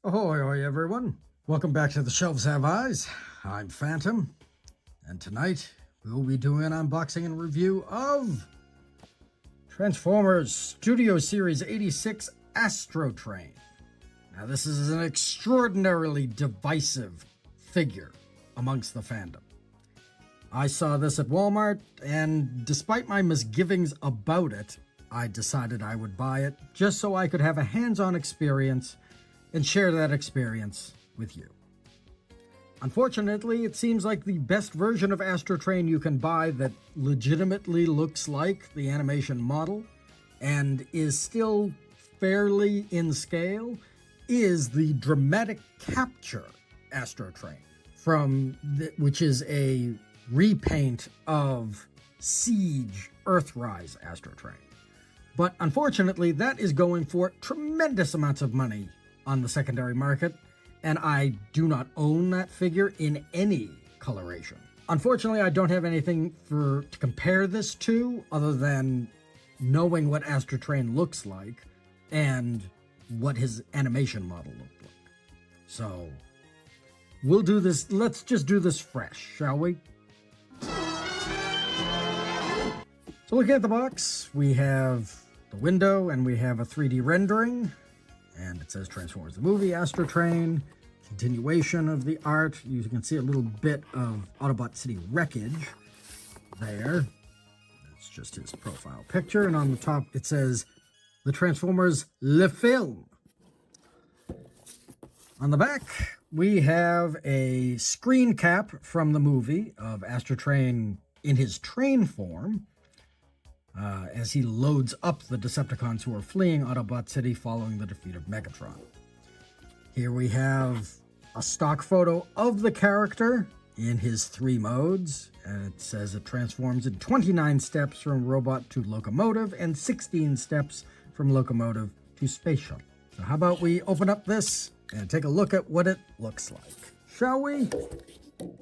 Ahoy, ahoy, everyone. Welcome back to The Shelves Have Eyes. I'm Fantom, and tonight we'll be doing an unboxing and review of Transformers Studio Series 86 Astrotrain. Now, this is an extraordinarily divisive figure amongst the fandom. I saw this at Walmart, and despite my misgivings about it, I decided I would buy it just so I could have a hands-on experience and share that experience with you. Unfortunately, it seems like the best version of Astrotrain you can buy that legitimately looks like the animation model and is still fairly in scale is the Dramatic Capture Astrotrain, which is a repaint of Siege Earthrise Astrotrain. But unfortunately, that is going for tremendous amounts of money on the secondary market, and I do not own that figure in any coloration. Unfortunately, I don't have anything to compare this to other than knowing what Astrotrain looks like and what his animation model looked like. So we'll do this. Let's just do this fresh, shall we? So looking at the box, we have the window and we have a 3D rendering. And it says Transformers the movie, Astrotrain, continuation of the art. You can see a little bit of Autobot City wreckage there. That's just his profile picture. And on the top, it says the Transformers Le Film. On the back, we have a screen cap from the movie of Astrotrain in his train form, as he loads up the Decepticons who are fleeing Autobot City following the defeat of Megatron. Here we have a stock photo of the character in his 3 modes, and it says it transforms in 29 steps from robot to locomotive and 16 steps from locomotive to space shuttle. So how about we open up this and take a look at what it looks like, shall we? All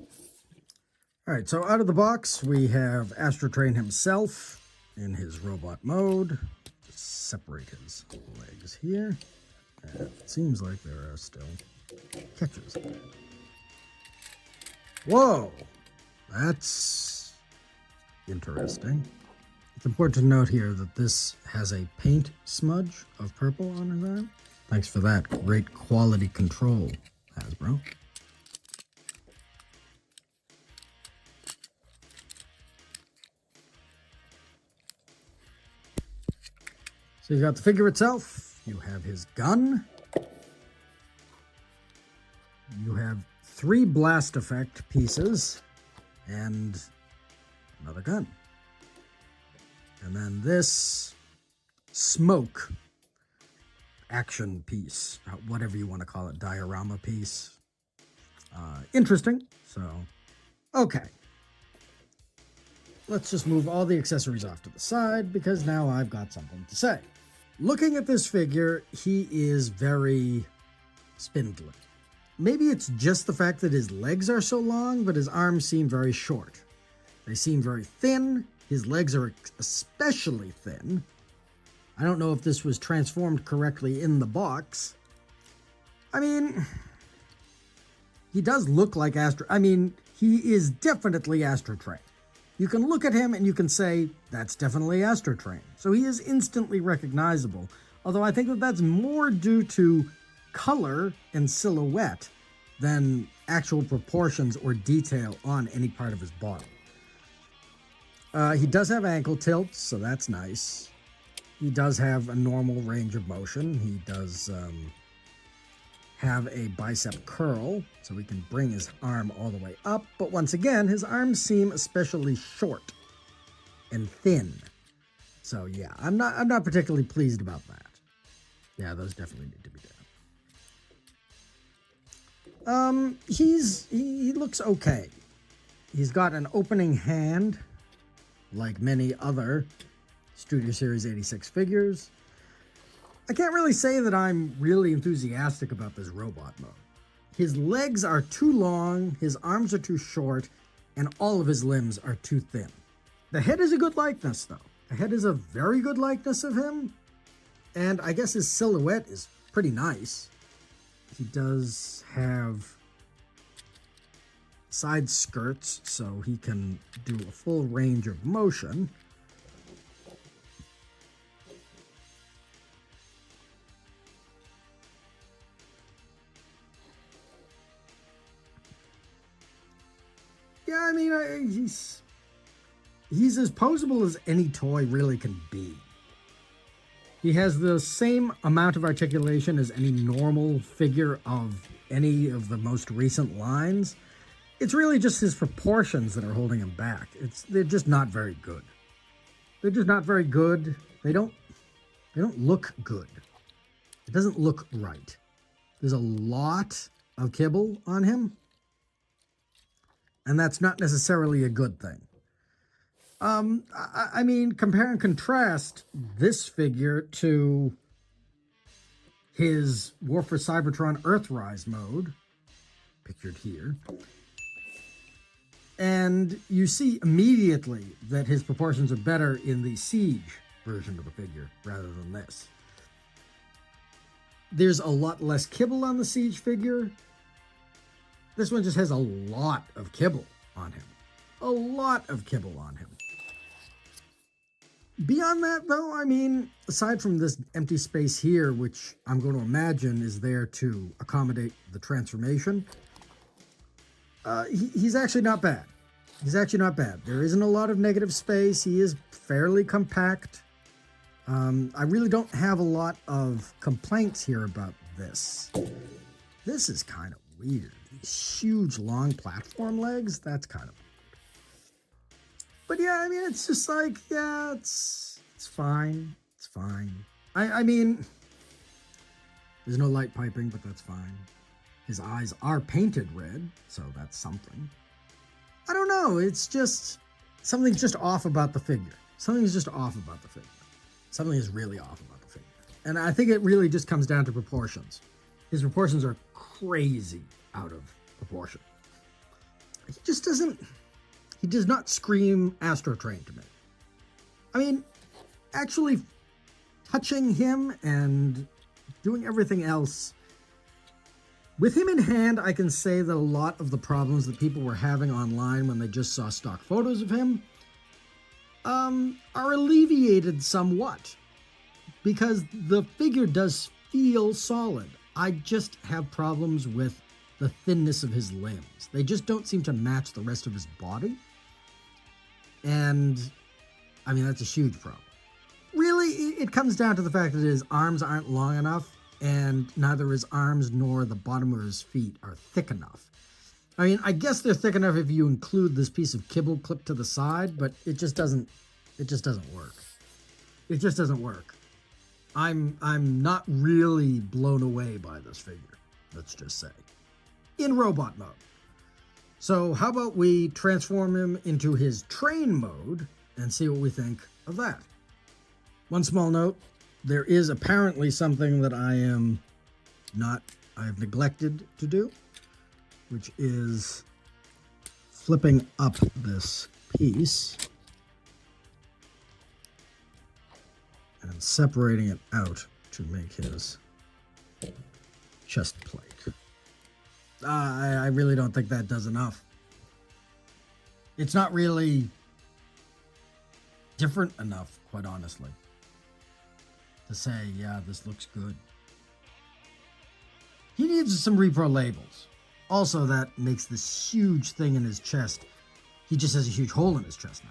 right, so out of the box, we have Astrotrain himself in his robot mode. Just separate his legs here. And it seems like there are still catches. Whoa! That's interesting. It's important to note here that this has a paint smudge of purple on his arm. Thanks for that great quality control, Hasbro. So you got the figure itself, you have his gun, you have 3 blast effect pieces, and another gun. And then this smoke action piece, whatever you want to call it, diorama piece. Interesting, so, okay. Let's just move all the accessories off to the side because now I've got something to say. Looking at this figure, he is very spindly. Maybe it's just the fact that his legs are so long, but his arms seem very short. They seem very thin. His legs are especially thin. I don't know if this was transformed correctly in the box. I mean, he does look like he is definitely Astrotrain. You can look at him and you can say, that's definitely Astrotrain. So he is instantly recognizable. Although I think that that's more due to color and silhouette than actual proportions or detail on any part of his body. He does have ankle tilts, so that's nice. He does have a normal range of motion. He does have a bicep curl, so he can bring his arm all the way up. But once again, his arms seem especially short and thin. So yeah, I'm not particularly pleased about that. Yeah, those definitely need to be done. He looks okay. He's got an opening hand, like many other Studio Series 86 figures. I can't really say that I'm really enthusiastic about this robot mode. His legs are too long, his arms are too short, and all of his limbs are too thin. The head is a good likeness, though. The head is a very good likeness of him, and I guess his silhouette is pretty nice. He does have side skirts, so he can do a full range of motion. Yeah, I mean, he's as posable as any toy really can be. He has the same amount of articulation as any normal figure of any of the most recent lines. It's really just his proportions that are holding him back. They're just not very good. They're just not very good. They don't look good. It doesn't look right. There's a lot of kibble on him, and that's not necessarily a good thing. I mean, compare and contrast this figure to his War for Cybertron Earthrise mode, pictured here, and you see immediately that his proportions are better in the Siege version of the figure rather than this. There's a lot less kibble on the Siege figure. This one just has a lot of kibble on him. A lot of kibble on him. Beyond that, though, I mean, aside from this empty space here, which I'm going to imagine is there to accommodate the transformation, he's actually not bad. He's actually not bad. There isn't a lot of negative space. He is fairly compact. I really don't have a lot of complaints here about this. This is kind of weird. These huge, long platform legs, that's kind of... But yeah, I mean, it's just like, yeah, it's fine. It's fine. I mean, there's no light piping, but that's fine. His eyes are painted red, so that's something. I don't know. It's just, something's just off about the figure. Something's just off about the figure. Something is really off about the figure. And I think it really just comes down to proportions. His proportions are crazy out of proportion. He just doesn't... He does not scream Astrotrain to me. I mean, actually touching him and doing everything else, with him in hand, I can say that a lot of the problems that people were having online when they just saw stock photos of him are alleviated somewhat, because the figure does feel solid. I just have problems with the thinness of his limbs. They just don't seem to match the rest of his body. And, I mean, that's a huge problem. Really, it comes down to the fact that his arms aren't long enough, and neither his arms nor the bottom of his feet are thick enough. I mean, I guess they're thick enough if you include this piece of kibble clipped to the side, but it just doesn't work. It just doesn't work. I'm not really blown away by this figure, let's just say. In robot mode. So how about we transform him into his train mode and see what we think of that. One small note, there is apparently something that I've neglected to do, which is flipping up this piece and separating it out to make his chest plate. I really don't think that does enough. It's not really different enough, quite honestly, to say, yeah, this looks good. He needs some repro labels. Also, that makes this huge thing in his chest. He just has a huge hole in his chest now.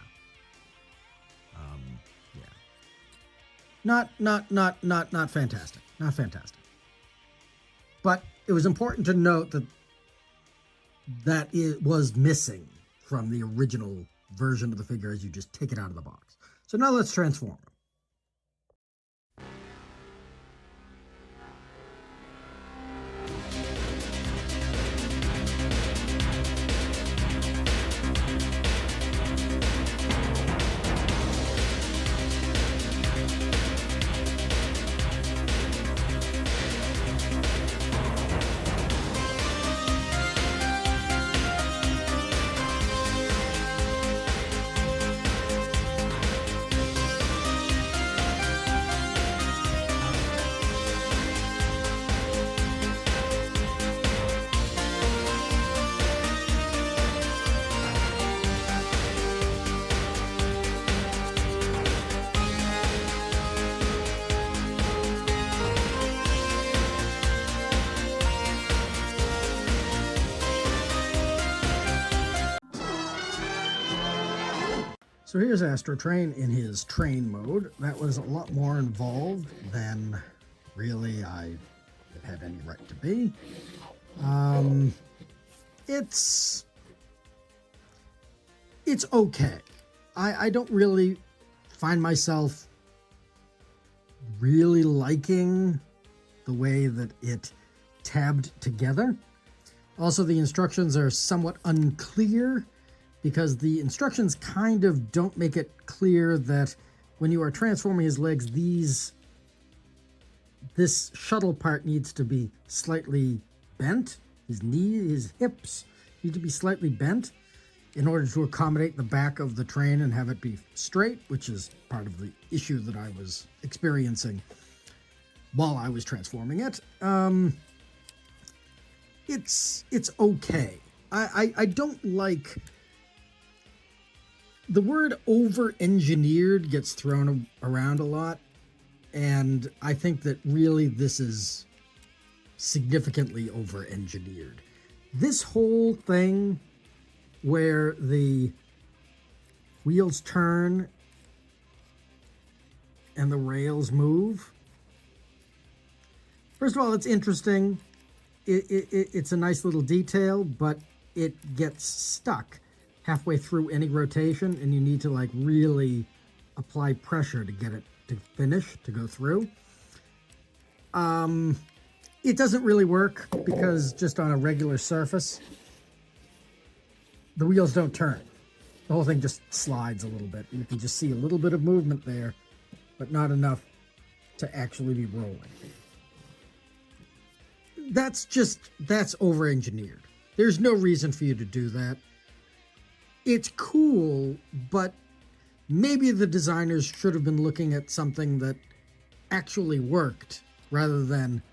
Yeah. Not fantastic. Not fantastic. But it was important to note that it was missing from the original version of the figure as you just take it out of the box. So now let's transform it. So here's Astrotrain in his train mode. That was a lot more involved than really I had any right to be. It's okay. I don't really find myself really liking the way that it tabbed together. Also, the instructions are somewhat unclear because the instructions kind of don't make it clear that when you are transforming his legs, this shuttle part needs to be slightly bent. His hips need to be slightly bent in order to accommodate the back of the train and have it be straight, which is part of the issue that I was experiencing while I was transforming it. It's okay. I don't like the word over-engineered gets thrown around a lot, and I think that really this is significantly over-engineered. This whole thing where the wheels turn and the rails move. First of all, it's interesting. It's a nice little detail, but it gets stuck halfway through any rotation, and you need to like really apply pressure to get it to finish, to go through. It doesn't really work because just on a regular surface, the wheels don't turn. The whole thing just slides a little bit. You can just see a little bit of movement there, but not enough to actually be rolling. That's over-engineered. There's no reason for you to do that. It's cool, but maybe the designers should have been looking at something that actually worked rather than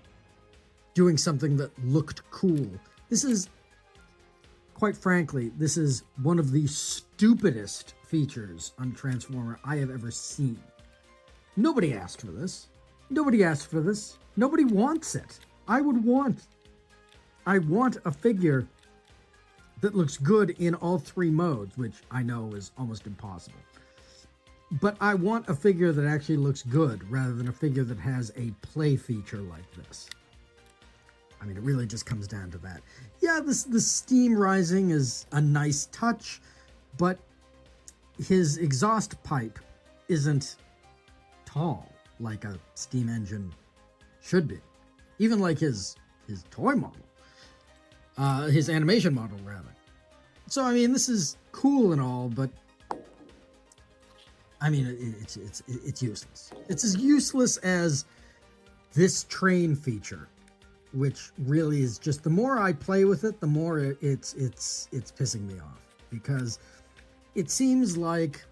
doing something that looked cool. This is, quite frankly, this is one of the stupidest features on Transformer I have ever seen. Nobody asked for this. Nobody asked for this. Nobody wants it. I want a figure that looks good in all three modes, which I know is almost impossible. But I want a figure that actually looks good rather than a figure that has a play feature like this. I mean, it really just comes down to that. Yeah, the steam rising is a nice touch, but his exhaust pipe isn't tall like a steam engine should be. Even like his toy model. His animation model, rather. So, I mean, this is cool and all, but I mean, it's useless. It's as useless as this train feature, which really is just, the more I play with it, the more it's pissing me off, because it seems like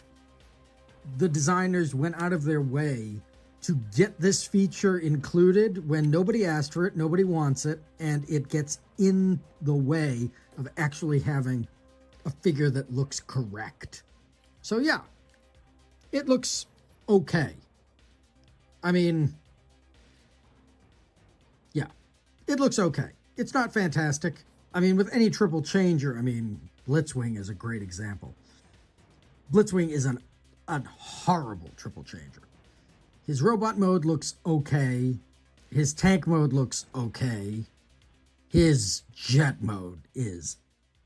the designers went out of their way to get this feature included when nobody asked for it, nobody wants it, and it gets in the way of actually having a figure that looks correct. So yeah, it looks okay. I mean, yeah, it looks okay. It's not fantastic. I mean, with any triple changer, I mean, Blitzwing is a great example. Blitzwing is a horrible triple changer. His robot mode looks okay. His tank mode looks okay. His jet mode is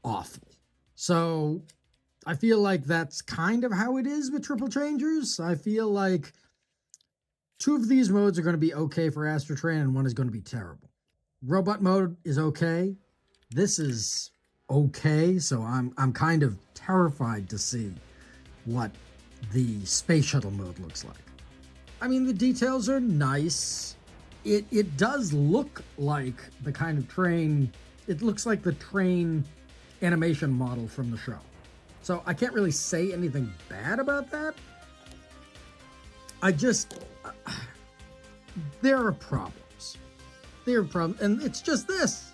awful. So I feel like that's kind of how it is with triple changers. I feel like two of these modes are going to be okay for Astrotrain and one is going to be terrible. Robot mode is okay. This is okay. So I'm kind of terrified to see what the space shuttle mode looks like. I mean, the details are nice. It does look like the kind of train, it looks like the train animation model from the show. So I can't really say anything bad about that. There are problems. There are problems, and it's just this.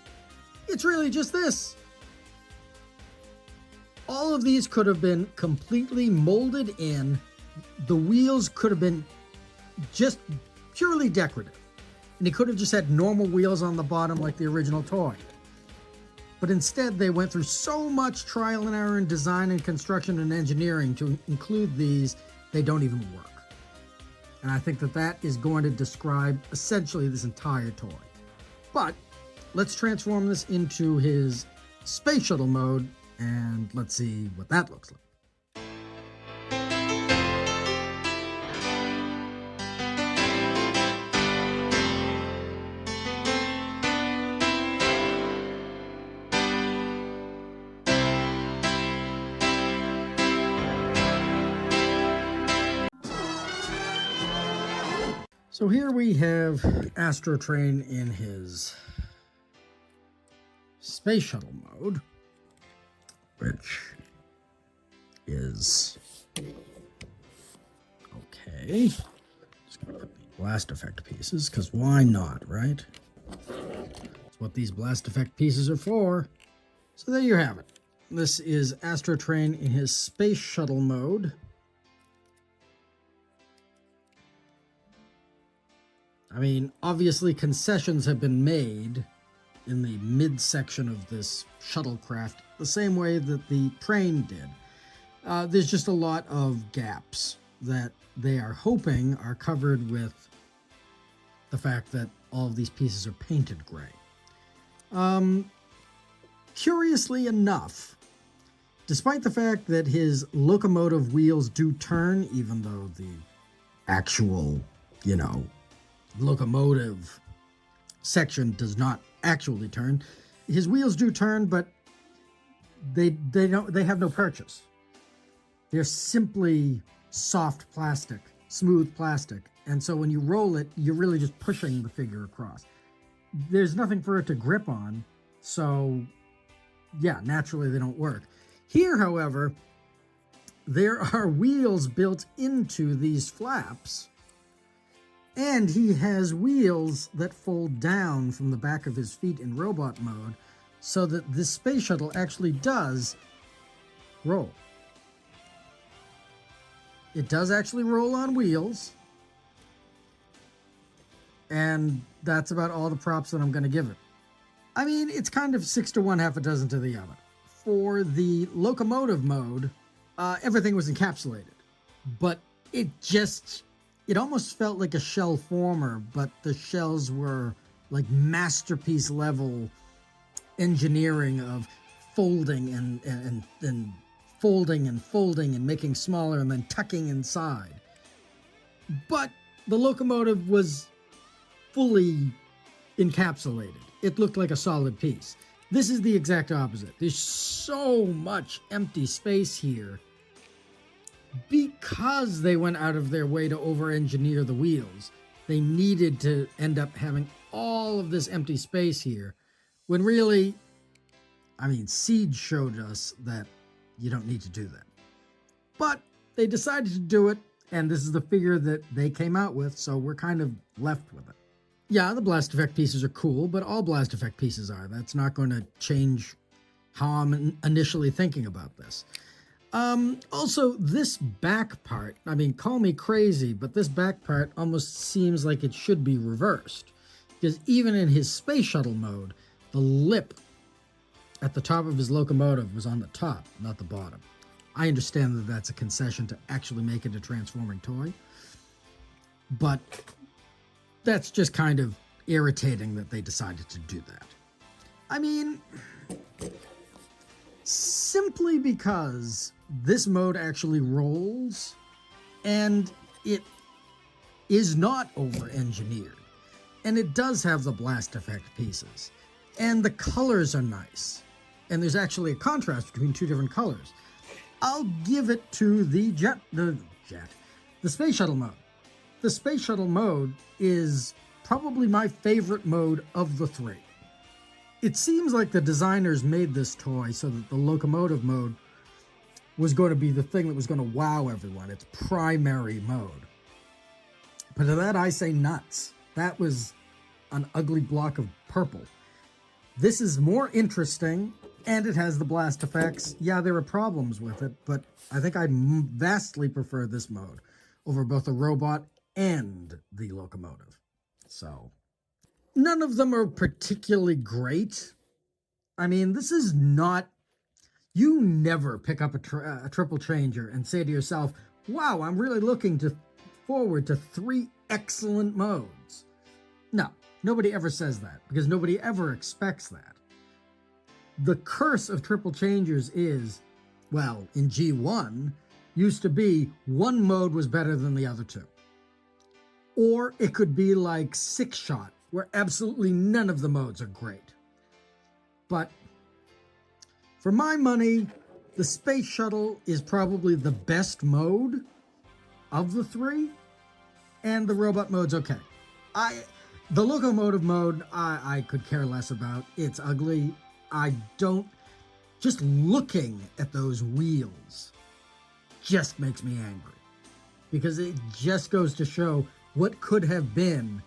It's really just this. All of these could have been completely molded in. The wheels could have been just purely decorative. And he could have just had normal wheels on the bottom like the original toy. but instead they went through so much trial and error in design and construction and engineering to include these, they don't even work. And I think that that is going to describe essentially this entire toy. But let's transform this into his space shuttle mode, and let's see what that looks like. So here we have Astrotrain in his space shuttle mode, which is okay. Just gonna put the blast effect pieces, because why not, right? That's what these blast effect pieces are for. So there you have it. This is Astrotrain in his space shuttle mode. I mean, obviously concessions have been made in the midsection of this shuttlecraft, the same way that the train did. There's just a lot of gaps that they are hoping are covered with the fact that all of these pieces are painted gray. Curiously enough, despite the fact that his locomotive wheels do turn, even though the actual, locomotive section does not actually turn. His wheels do turn, but they have no purchase. They're simply soft plastic, smooth plastic. And so when you roll it, you're really just pushing the figure across. There's nothing for it to grip on. So yeah, naturally they don't work. Here, however, there are wheels built into these flaps. And he has wheels that fold down from the back of his feet in robot mode, so that this space shuttle actually does roll. It does actually roll on wheels. And that's about all the props that I'm going to give it. I mean, it's kind of 6 to 1, half a dozen to the other. For the locomotive mode, everything was encapsulated. But it almost felt like a shell former, but the shells were like masterpiece level engineering of folding and folding and folding and making smaller and then tucking inside. But the locomotive was fully encapsulated. It looked like a solid piece. This is the exact opposite. There's so much empty space here because they went out of their way to over-engineer the wheels. They needed to end up having all of this empty space here, when really, I mean, Siege showed us that you don't need to do that. But they decided to do it, and this is the figure that they came out with, so we're kind of left with it. Yeah, the blast effect pieces are cool, but all blast effect pieces are. That's not going to change how I'm initially thinking about this. Also, this back part, I mean, call me crazy, but this back part almost seems like it should be reversed. Because even in his space shuttle mode, the lip at the top of his locomotive was on the top, not the bottom. I understand that that's a concession to actually make it a transforming toy, but that's just kind of irritating that they decided to do that. I mean, simply because this mode actually rolls and it is not over-engineered. And it does have the blast effect pieces. And the colors are nice. And there's actually a contrast between two different colors. I'll give it to the space shuttle mode. The space shuttle mode is probably my favorite mode of the three. It seems like the designers made this toy so that the locomotive mode was going to be the thing that was going to wow everyone, its primary mode. But to that I say nuts. That was an ugly block of purple. This is more interesting, and it has the blast effects. Yeah, there are problems with it, but I think I vastly prefer this mode over both the robot and the locomotive. So, none of them are particularly great. I mean, this is not, you never pick up a triple changer and say to yourself, wow, I'm really looking forward to 3 excellent modes. No, nobody ever says that because nobody ever expects that. The curse of triple changers is, well, in G1, used to be one mode was better than the other 2. Or it could be like 6-shot, where absolutely none of the modes are great. But for my money, the Space Shuttle is probably the best mode of the 3, and the robot mode's okay. The locomotive mode, I could care less about. It's ugly. Just looking at those wheels just makes me angry. Because it just goes to show what could have been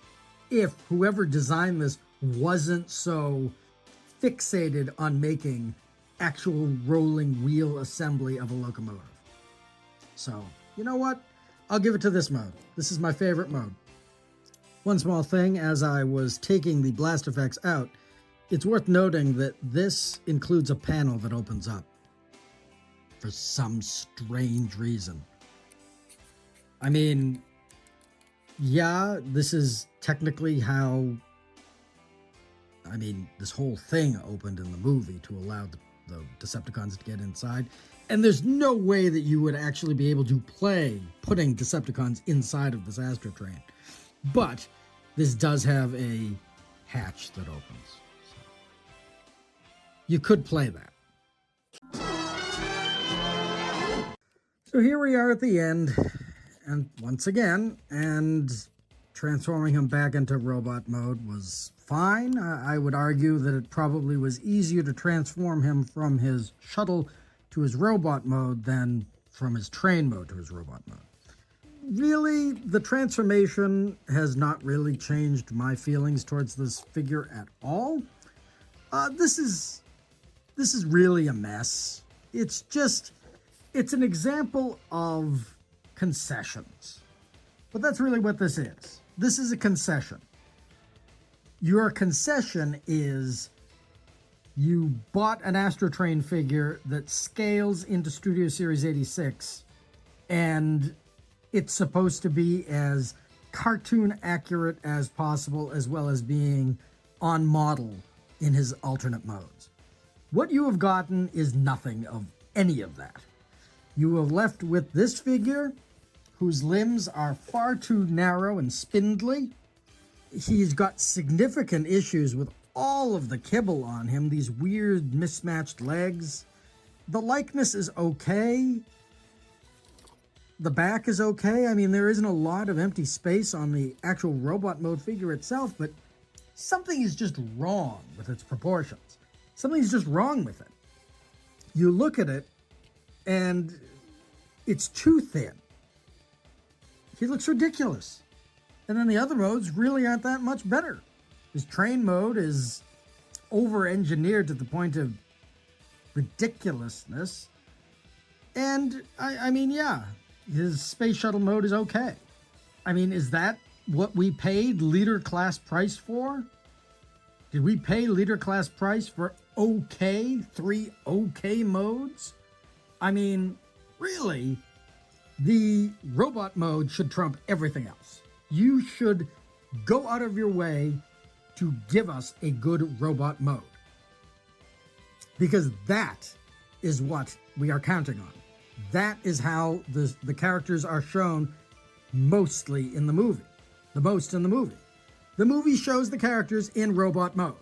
if whoever designed this wasn't so fixated on making actual rolling wheel assembly of a locomotive. So, you know what? I'll give it to this mode. This is my favorite mode. One small thing, as I was taking the blast effects out, it's worth noting that this includes a panel that opens up for some strange reason. I mean, yeah, this is technically how, this whole thing opened in the movie to allow the Decepticons to get inside. And there's no way that you would actually be able to play putting Decepticons inside of this Astrotrain. But this does have a hatch that opens. So you could play that. So here we are at the end. And once again, transforming him back into robot mode was fine. I would argue that it probably was easier to transform him from his shuttle to his robot mode than from his train mode to his robot mode. Really, the transformation has not really changed my feelings towards this figure at all. This is really a mess. It's an example of concessions. But that's really what this is. This is a concession. Your concession is you bought an Astrotrain figure that scales into Studio Series 86, and it's supposed to be as cartoon accurate as possible, as well as being on model in his alternate modes. What you have gotten is nothing of any of that. You are left with this figure, whose limbs are far too narrow and spindly. He's got significant issues with all of the kibble on him, these weird mismatched legs. The likeness is okay. The back is okay. I mean, there isn't a lot of empty space on the actual robot mode figure itself, but something is just wrong with its proportions. Something's just wrong with it. You look at it, and it's too thin. He looks ridiculous. And then the other modes really aren't that much better. His train mode is over-engineered to the point of ridiculousness. And, yeah, his space shuttle mode is okay. I mean, is that what we paid leader class price for? Did we pay leader class price for 3 okay modes? I mean, really, the robot mode should trump everything else. You should go out of your way to give us a good robot mode. Because that is what we are counting on. That is how the characters are shown mostly in the movie. The most in the movie. The movie shows the characters in robot mode.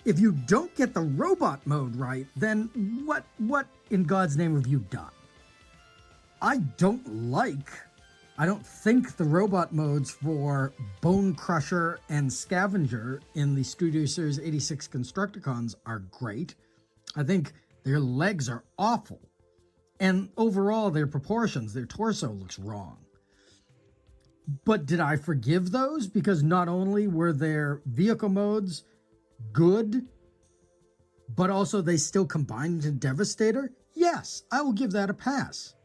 If you don't get the robot mode right, then what in God's name have you done? I don't think the robot modes for Bone Crusher and Scavenger in the Studio Series 86 Constructicons are great. I think their legs are awful. And overall, their proportions, their torso looks wrong. But did I forgive those? Because not only were their vehicle modes good, but also they still combined into Devastator? Yes, I will give that a pass.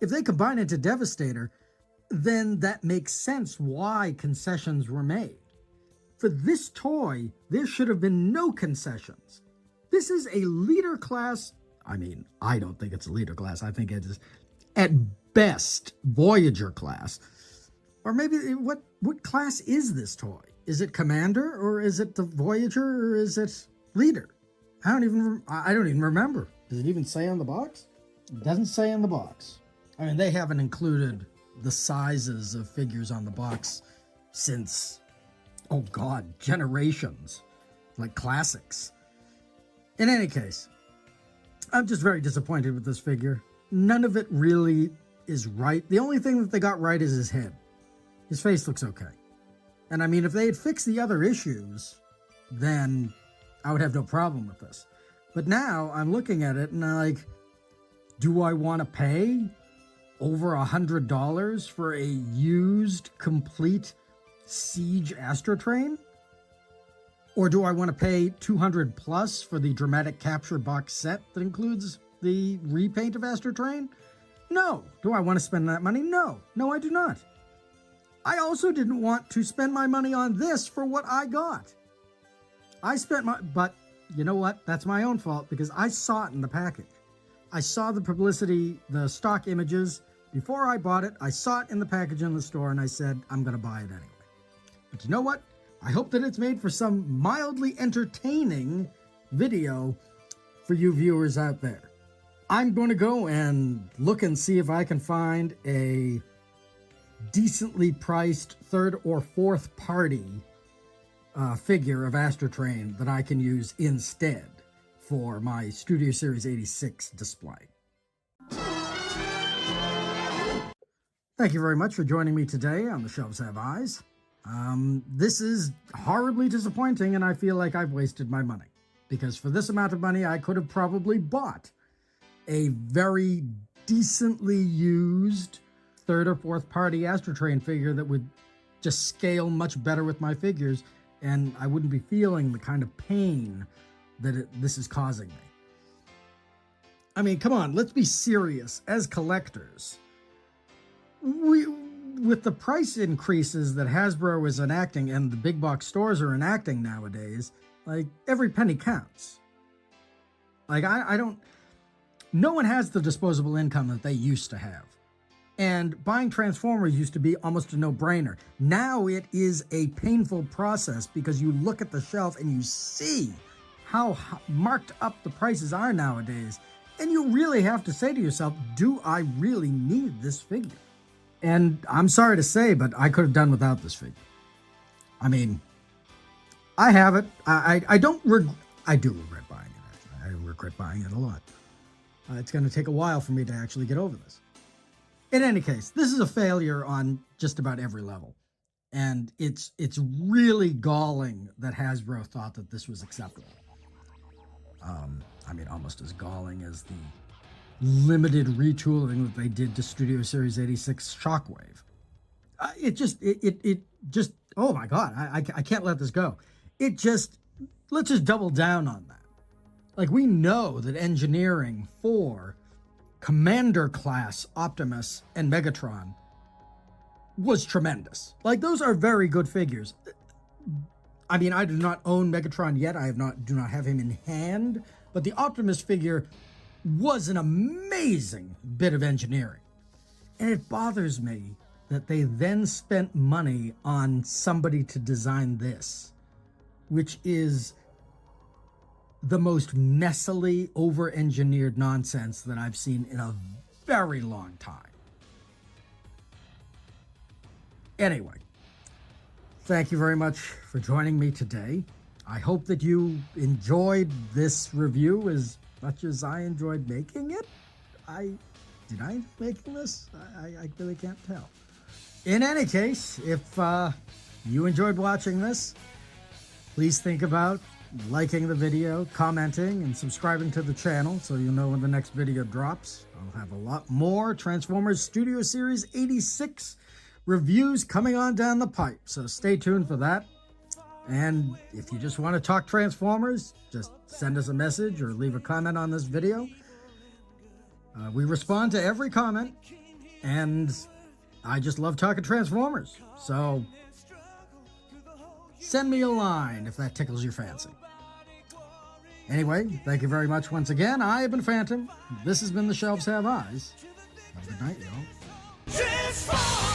If they combine into Devastator, then that makes sense why concessions were made. For this toy, there should have been no concessions. This is a leader class. I mean, I don't think it's a leader class. I think it is, at best, Voyager class. Or maybe, what class is this toy? Is it Commander, or is it the Voyager, or is it Leader? I don't even remember. Does it even say on the box? It doesn't say on the box. I mean, they haven't included the sizes of figures on the box since, oh God, generations. Like classics. In any case, I'm just very disappointed with this figure. None of it really is right. The only thing that they got right is his head. His face looks okay. And I mean, if they had fixed the other issues, then I would have no problem with this. But now I'm looking at it and I'm like, do I want to pay over $100 for a used, complete Siege Astrotrain? Or do I want to pay $200 plus for the dramatic capture box set that includes the repaint of Astrotrain? No. Do I want to spend that money? No. No, I do not. I also didn't want to spend my money on this for what I got. But you know what? That's my own fault because I saw it in the package. I saw the publicity, the stock images. Before I bought it, I saw it in the package in the store and I said, I'm going to buy it anyway. But you know what? I hope that it's made for some mildly entertaining video for you viewers out there. I'm going to go and look and see if I can find a decently priced third or fourth party figure of Astrotrain that I can use instead for my Studio Series 86 display. Thank you very much for joining me today on The Shelves Have Eyes. This is horribly disappointing, and I feel like I've wasted my money. Because for this amount of money, I could have probably bought a very decently used third or fourth party Astrotrain figure that would just scale much better with my figures, and I wouldn't be feeling the kind of pain that this is causing me. I mean, come on, let's be serious. As collectors, with the price increases that Hasbro is enacting and the big box stores are enacting nowadays, like, every penny counts. Like, no one has the disposable income that they used to have. And buying Transformers used to be almost a no-brainer. Now it is a painful process because you look at the shelf and you see how marked up the prices are nowadays. And you really have to say to yourself, do I really need this figure? And I'm sorry to say, but I could have done without this figure. I mean, I have it. I do regret buying it, actually. I regret buying it a lot. It's going to take a while for me to actually get over this. In any case, this is a failure on just about every level. And it's really galling that Hasbro thought that this was acceptable. I mean, almost as galling as the limited retooling that they did to Studio Series 86 Shockwave. It just, oh my God, I can't let this go. Let's just double down on that. Like, we know that engineering for Commander class Optimus and Megatron was tremendous. Like, those are very good figures. I mean, I do not own Megatron yet. Do not have him in hand, but the Optimus figure was an amazing bit of engineering. And it bothers me that they then spent money on somebody to design this, which is the most messily over-engineered nonsense that I've seen in a very long time. Anyway, thank you very much for joining me today. I hope that you enjoyed this review as much as I enjoyed making it. Did I enjoy making this? I really can't tell. In any case, if you enjoyed watching this, please think about liking the video, commenting, and subscribing to the channel so you'll know when the next video drops. I'll have a lot more Transformers Studio Series 86 reviews coming on down the pipe, so stay tuned for that. And if you just want to talk Transformers, just send us a message or leave a comment on this video. We respond to every comment, and I just love talking Transformers, so send me a line if that tickles your fancy. Anyway, thank you very much once again. I have been Fantom. This has been The Shelves Have Eyes. Have a good night, y'all.